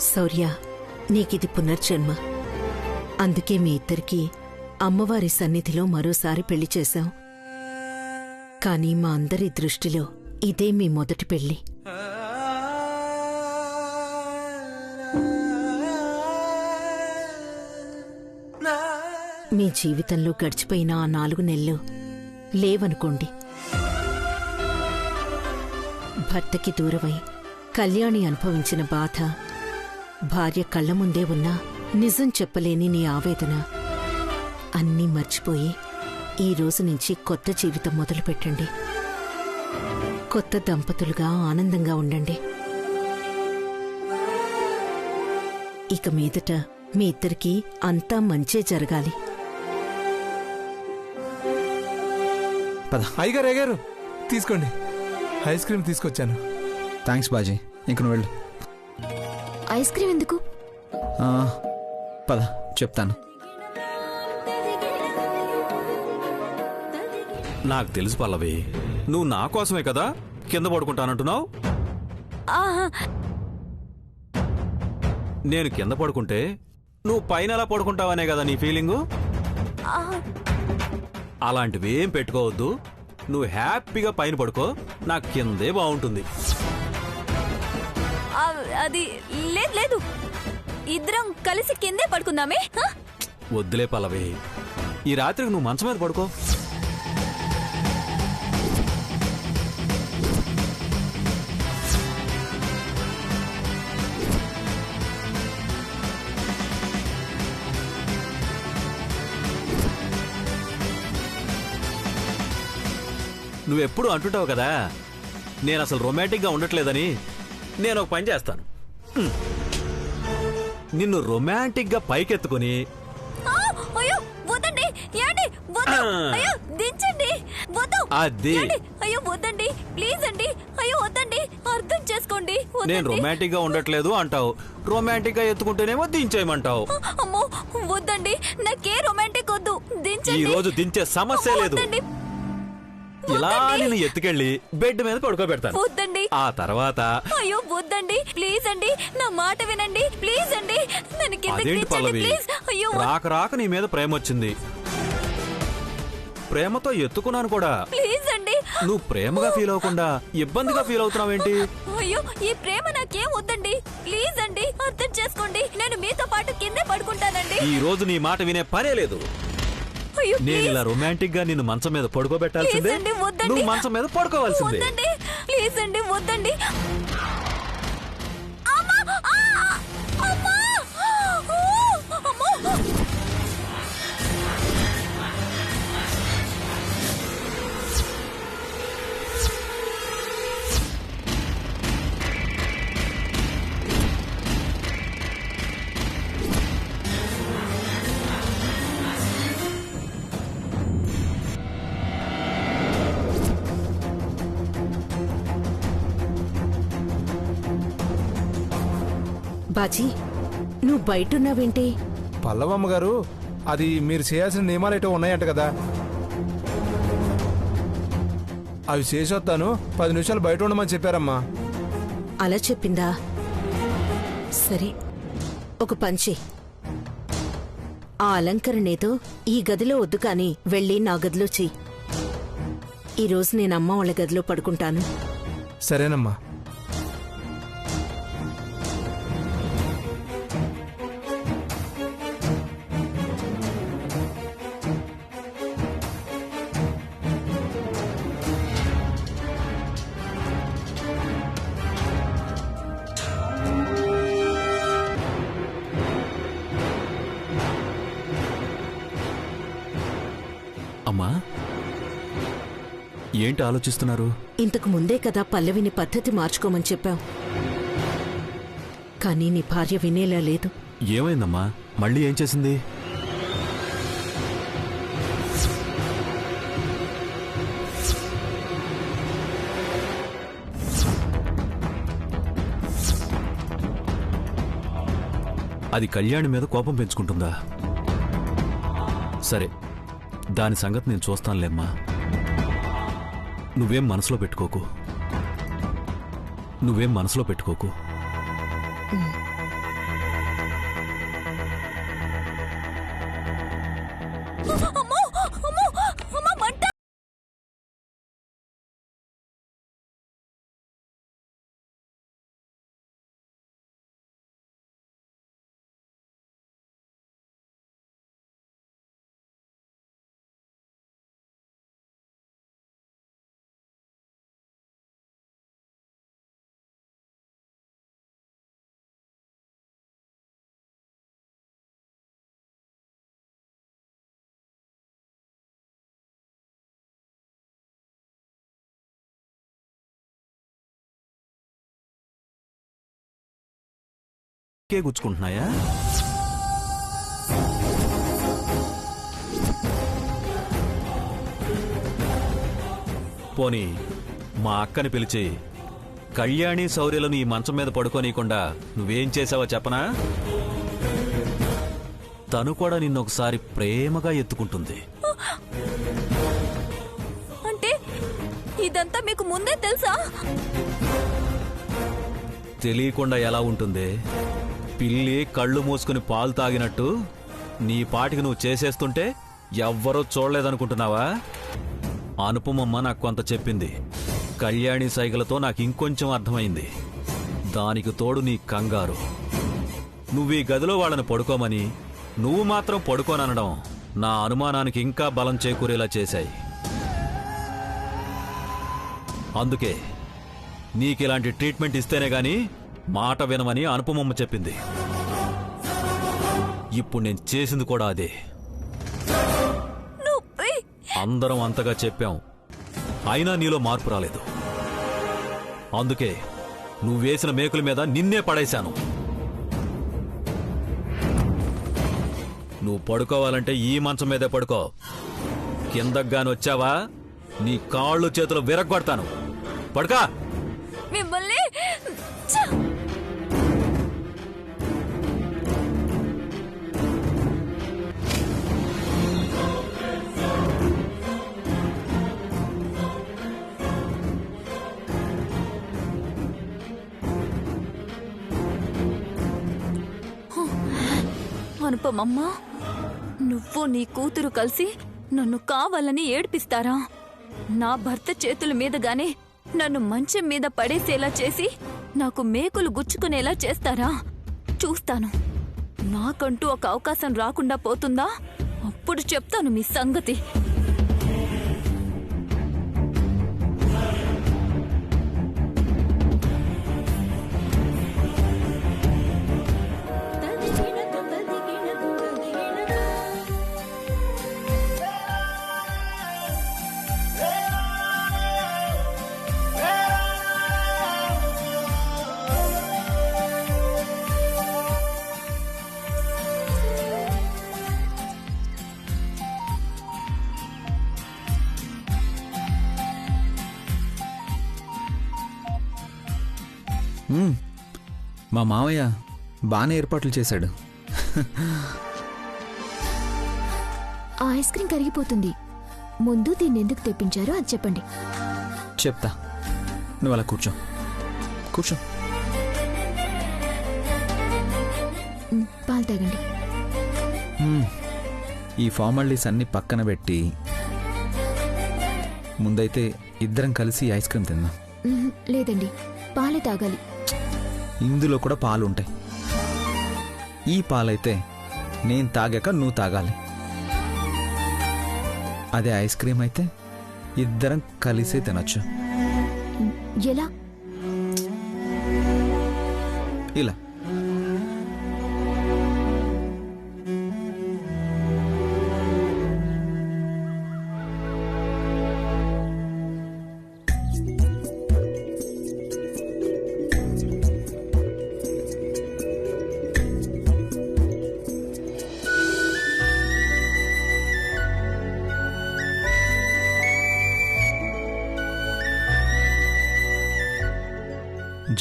శౌర్య, నీకిది పునర్జన్మ. అందుకే మీ ఇద్దరికీ అమ్మవారి సన్నిధిలో మరోసారి పెళ్లి చేశాం. కానీ మా అందరి దృష్టిలో ఇదే మీ మొదటి పెళ్లి. మీ జీవితంలో గడిచిపోయిన ఆ 4 నెలలు లేవనుకోండి. భర్తకి దూరమై కళ్యాణి అనుభవించిన బాధ, భార్య కళ్ల ముందే ఉన్నా నిజం చెప్పలేని నీ ఆవేదన అన్నీ మర్చిపోయి ఈ రోజు నుంచి కొత్త జీవితం మొదలుపెట్టండి. కొత్త దంపతులుగా ఆనందంగా ఉండండి. ఇక మీదట మీ ఇద్దరికీ అంతా మంచే జరగాలి. అయ్యగారు అయ్యగారు తీసుకోండి, ఐస్ క్రీమ్ తీసుకొచ్చాను. థ్యాంక్స్ బాజీ, ఇంక నువ్వు వెళ్ళు. ఐస్ క్రీమ్ ఎందుకు? పద చెప్తాను. నాకు తెలుసు పల్లవి, నువ్వు నా కోసమే కదా కింద పడుకుంటానంటున్నావు. నేను కింద పడుకుంటే నువ్వు పైన ఎలా పడుకుంటావనే కదా నీ ఫీలింగు. అలాంటివేం పెట్టుకోవద్దు. నువ్వు హ్యాపీగా పైన పడుకో, నాకు కిందే బాగుంటుంది. అది లేదు లేదు, ఇద్దరం కలిసి కిందే పడుకుందామే. వద్దులే పల్లవి, ఈ రాత్రికి నువ్వు మంచం మీద పడుకో. నువ్వెప్పుడు అంటుంటావు కదా నేను అసలు రొమాంటిక్గా ఉండట్లేదని. నేను ఒక పని చేస్తాను, నిన్ను రొమాంటిక్గా పైకెత్తుకుని అది అర్థం చేసుకోండి. నేను రొమాంటిక్ గా ఉండట్లేదు అంటావు, రొమాంటిక్ గా ఎత్తుకుంటేనేమో దించేయమంటావు. అమ్మో వద్దండి, నాకే రొమాంటిక్ వద్దు. ఈ రోజు దించే సమస్య లేదు. ఇలా నేను ఎత్తుకెళ్ళి బెడ్ మీద పడుకోబెడతాను. వద్దండి. ఆ తర్వాత అయ్యో వద్దండి, ప్లీజ్ అండి, నా మాట వినండి, ప్లీజ్ అండి. అదేంటి పల్లవి, రాక రాక నీ మీద ప్రేమ వచ్చింది, ప్రేమతో ఎత్తుకున్నాను కూడా. ప్లీజ్ అండి. నువ్వు ప్రేమగా ఫీల్ అవ్వకుండా ఇబ్బందిగా ఫీల్ అవుతున్నావేంటి? అయ్యో ఈ ప్రేమ నాకేం వద్దండి, ప్లీజ్ అండి, అర్థం చేసుకోండి. నేను మీతో పాటు కిందే పడుకుంటానండి. ఈ రోజు నీ మాట వినే పనే లేదు. నేను ఇలా రొమాంటిక్ గా నిన్ను మంచం మీద పడుకోబెట్టాల్సిందే, నువ్వు మంచం మీద పడుకోవాల్సిందే. ప్లీజ్ అండి వద్దండి. బాజీ, నువ్వు బయటున్నావేంటి? పల్లవమ్మ గారు, అది మీరు చేయాల్సిన నియమాలు ఏటో ఉన్నాయంట కదా, అవి చేసొస్తాను, 10 నిమిషాలు బయట ఉండమని చెప్పారమ్మా. అలా చెప్పిందా? సరే, ఒక పంచి. ఆ అలంకరణేదో ఈ గదిలో వద్దు కాని వెళ్ళి నా గదిలో చెయ్యి. ఈరోజు నేను అమ్మ వాళ్ళ గదిలో పడుకుంటాను. సరేనమ్మా. అమ్మా, ఏంటి ఆలోచిస్తున్నారు? ఇంతకు ముందే కదా పల్లవిని పద్ధతి మార్చుకోమని చెప్పాం, కానీ నీ భార్య వినేలా లేదు. ఏమైందమ్మా, మళ్ళీ ఏం చేసింది? అది కళ్యాణి మీద కోపం పెంచుకుంటుందా? సరే, దాని సంగతి నేను చూస్తానులేమ్మా. నువ్వేం మనసులో పెట్టుకోకు. అమ్మో అమ్మో అమ్మో మంట. కే గుచ్చుకుంటున్నాయా? పోనీ మా అక్కని పిలిచి కళ్యాణి శౌర్యలను ఈ మంచం మీద పడుకోనీయకుండా నువ్వేం చేసావో చెప్పనా? తను కూడా నిన్నొకసారి ప్రేమగా ఎత్తుకుంటుంది. అంటే ఇదంతా మీకు ముందే తెలుసా? తెలియకుండా ఎలా ఉంటుంది? పిల్లి కళ్ళు మూసుకుని పాలు తాగినట్టు నీ పాటికి నువ్వు చేసేస్తుంటే ఎవ్వరూ చూడలేదనుకుంటున్నావా? అనుపమమ్మ నాకు కొంత చెప్పింది. కళ్యాణి సైగలతో నాకు ఇంకొంచెం అర్థమైంది. దానికి తోడు నీ కంగారు. నువ్వు ఈ గదిలో వాళ్ళని పడుకోమని నువ్వు మాత్రం పడుకోననడం నా అనుమానానికి ఇంకా బలం చేకూరేలా చేశాయి. అందుకే నీకిలాంటి ట్రీట్మెంట్ ఇస్తేనే గాని మాట వినమని అనుపమమ్మ చెప్పింది. ఇప్పుడు నేను చేసింది కూడా అదే. అందరం అంతగా చెప్పాం, అయినా నీలో మార్పు రాలేదు. అందుకే నువ్వేసిన మేకుల మీద నిన్నే పడేశాను. నువ్వు పడుకోవాలంటే ఈ మంచం మీదే పడుకో. కిందగ్గాని వచ్చావా నీ కాళ్ళు చేతులు విరగ్గొడతాను. పడుకా. మిమ్మల్ని అనుపమమ్మ, నువ్వు నీ కూతురు కలిసి నన్ను కావాలని ఏడ్పిస్తారా? నా భర్త చేతుల మీదగానే నన్ను మంచం మీద పడేసేలా చేసి నాకు మేకులు గుచ్చుకునేలా చేస్తారా? చూస్తాను. నాకంటూ ఒక అవకాశం రాకుండా పోతుందా? అప్పుడు చెప్తాను మీ సంగతి. మా మావయ్య బాగానే ఏర్పాట్లు చేశాడు. ఆ ఐస్ క్రీం కరిగిపోతుంది. ముందు దీన్ని ఎందుకు తెప్పించారో అది చెప్పండి. చెప్తా, నువ్వు అలా కూర్చో. కూర్చో. పాలు తాగండి. ఈ ఫార్మాలిటీస్ అన్ని పక్కన పెట్టి ముందైతే ఇద్దరం కలిసి ఐస్ క్రీమ్ తిందాం. లేదండి, పాలే తాగాలి. ఇందులో కూడా పాలు ఉంటాయి. ఈ పాలైతే నేను తాగాక నువ్వు తాగాలి. అదే ఐస్ క్రీమ్ అయితే ఇద్దరం కలిసే తినొచ్చు. ఎలా? ఇలా.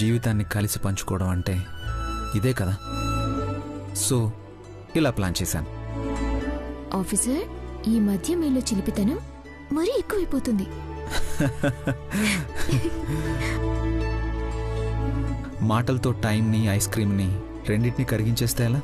జీవితాన్ని కలిసి పంచుకోవడం అంటే ఇదే కదా. సో ఇలా ప్లాన్ చేశాను. ఆఫీసర్, ఈ మధ్య మీలో చిలిపితనం మరీ ఎక్కువైపోతుంది. మాటలతో టైంని, ఐస్ క్రీమ్ని రెండింటినీ కరిగించేస్తే ఎలా?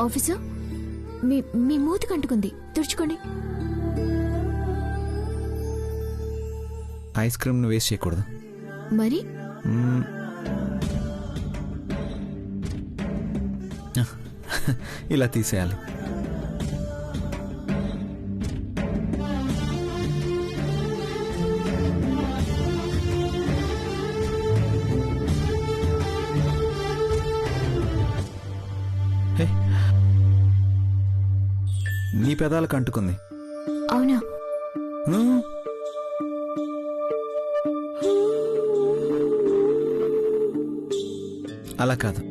ఆఫీసర్, మీ మీ మూతి కంటుకుంది, తుడుచుకోండి. ఐస్ క్రీమ్ను వేస్ట్ చేయకూడదు. మరి ఇలా తీసేయాలి. హే, నీ పెదాలకు అంటుకుంది. అవునా? అలా కాదు.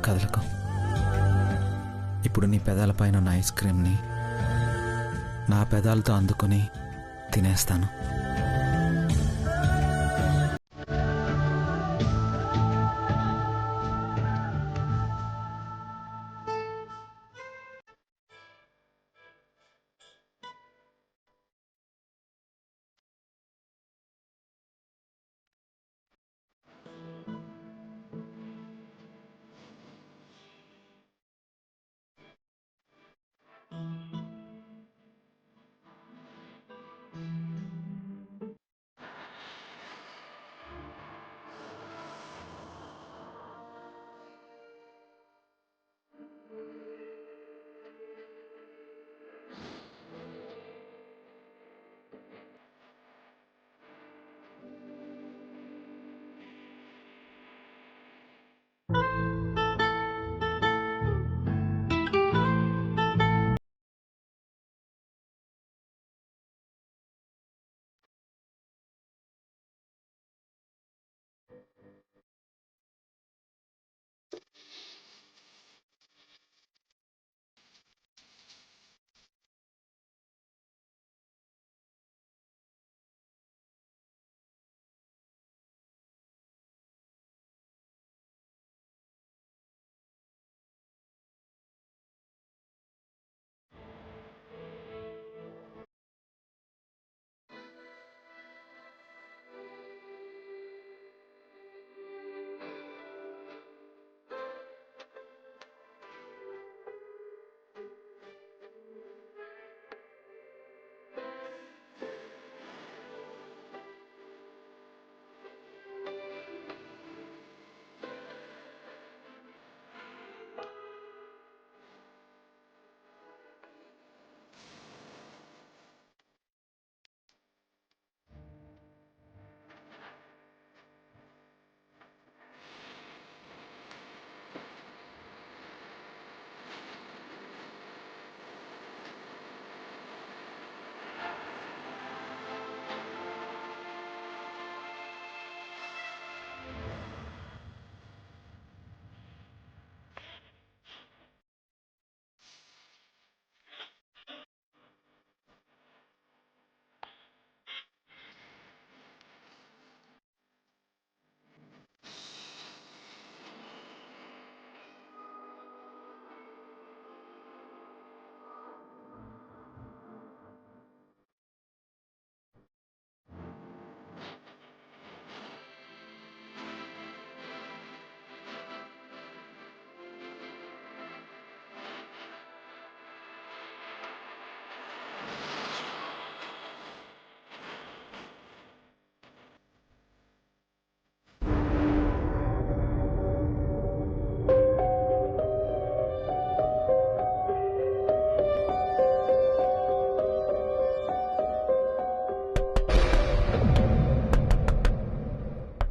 కదలకు. ఇప్పుడు నీ పెదాల పైన ఉన్న ఐస్ క్రీమ్ని నా పెదాలతో అందుకొని తినేస్తాను.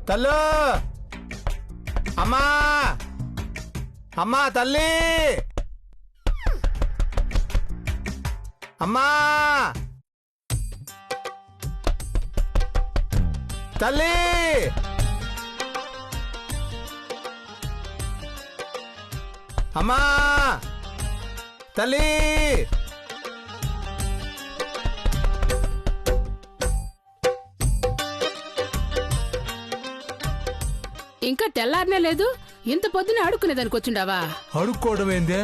తల్లు, అమ్మా, అమ్మా తల్లి, అమ్మా తల్లి, అమ్మా తల్లి. ఇంకా తెల్లారనే లేదు, ఇంత పొద్దునే అడుక్కునేదానికి వచ్చిండావా? అడుక్కోవడం ఏందే?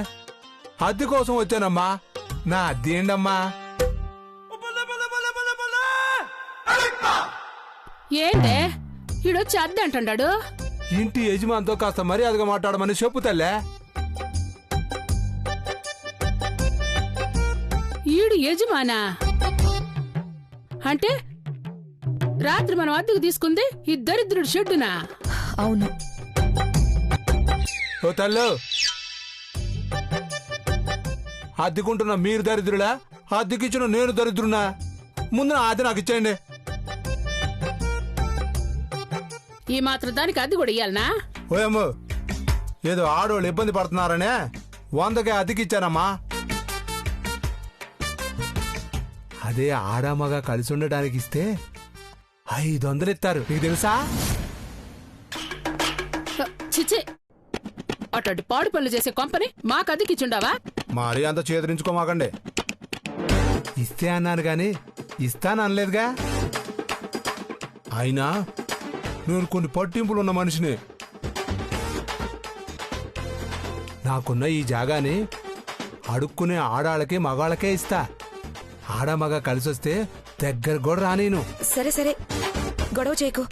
అద్దె కోసం వచ్చానమ్మా. నా అద్దె ఏంటమ్మా? ఏంటే ఈడొచ్చి అద్దె అంటున్నాడు? ఇంటి యజమానితో కాస్త మర్యాదగా మాట్లాడమని చెప్పు తల్లే. ఈడు యజమానా అంటే రాత్రి మనం అద్దెకు తీసుకుంది ఈ దరిద్రుడు షెడ్డునా? అవును. ఓ తల్లు, అద్దెకుంటున్నా మీరు దరిద్రులా? అద్దెకిచ్చిన నేను దరిద్రున్నా? ముందు నా అద్దె నాకు ఇచ్చేయండి. ఈ మాత్రం దానికి అద్దె కూడా ఇయ్యాలనా? ఓయమ్మో, ఏదో ఆడోళ్ళు ఇబ్బంది పడుతున్నారనే 100కే అద్దెకిచ్చానమ్మా. అదే ఆడామగా కలిసి ఉండడానికి ఇస్తే 500 ఇస్తారు. నీకు తెలుసా? చిచి, అట్లాంటి పాడు పనులు చేసే కంపెనీ మాకు అద్దెకిచ్చుండావా? మరీ అంత చేదరించుకోమాకండి. ఇస్తే అన్నాను గాని ఇస్తాను అనలేదుగా. అయినా నేను కొన్ని పట్టింపులు ఉన్న మనిషిని. నాకున్న ఈ జాగాని అడుక్కునే ఆడాళ్ళకి మగాళ్ళకే ఇస్తా. ఆడమగ కలిసొస్తే దగ్గర కూడా రానేను. సరే సరే, గొడవ చేయకు.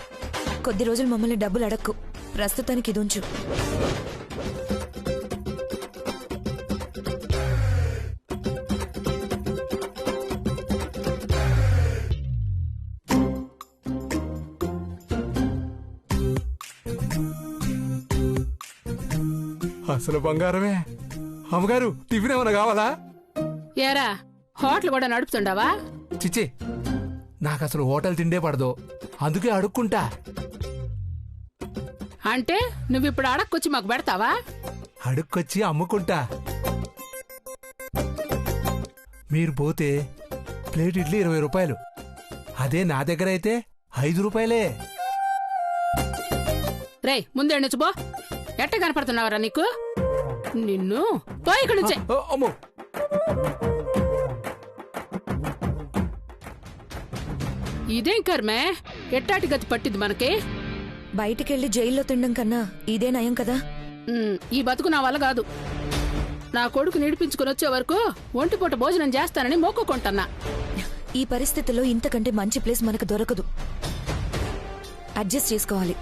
కొద్ది రోజులు మమ్మల్ని డబ్బులు అడక్కు. ప్రస్తుతానికి ఇది ఉంచు. అసలు బంగారమే. అమ్మగారు, టిఫిన్ ఏమైనా కావాలా? ఏరా, హోటల్ కూడా నడుపుతుండావా? చిచ్చి, నాకు అసలు హోటల్ తిండే పడదు, అందుకే అడుక్కుంటా. అంటే నువ్విప్పుడు అడక్కొచ్చి మాకు పెడతావా? అడుక్కొచ్చి అమ్ముకుంటా. మీరు పోతే ప్లేట్ ఇడ్లీ 20 రూపాయలు. అదే నా దగ్గర అయితే 5 రూపాయలే. రేయ్, ముందే నుంచి పో. ఎట్ట కనపడుతున్నావరా నీకు? నిన్ను పోయి ఇక్కడి నుంచే. అమ్మో, ఇదేం కర్మే, ఎట్టాటి గతి పట్టింది మనకి? బయటికెళ్ళి జైల్లో తినడం కన్నా ఇదే నయం కదా. ఈ బతుకు నా వల్ల కాదు. నా కొడుకు నిడిపించుకుని వచ్చే వరకు ఒంటిపూట భోజనం చేస్తానని మొక్కుకుంటున్నా. ఈ పరిస్థితుల్లో ఇంతకంటే మంచి ప్లేస్ మనకు దొరకదు. అడ్జస్ట్ చేసుకోవాలి.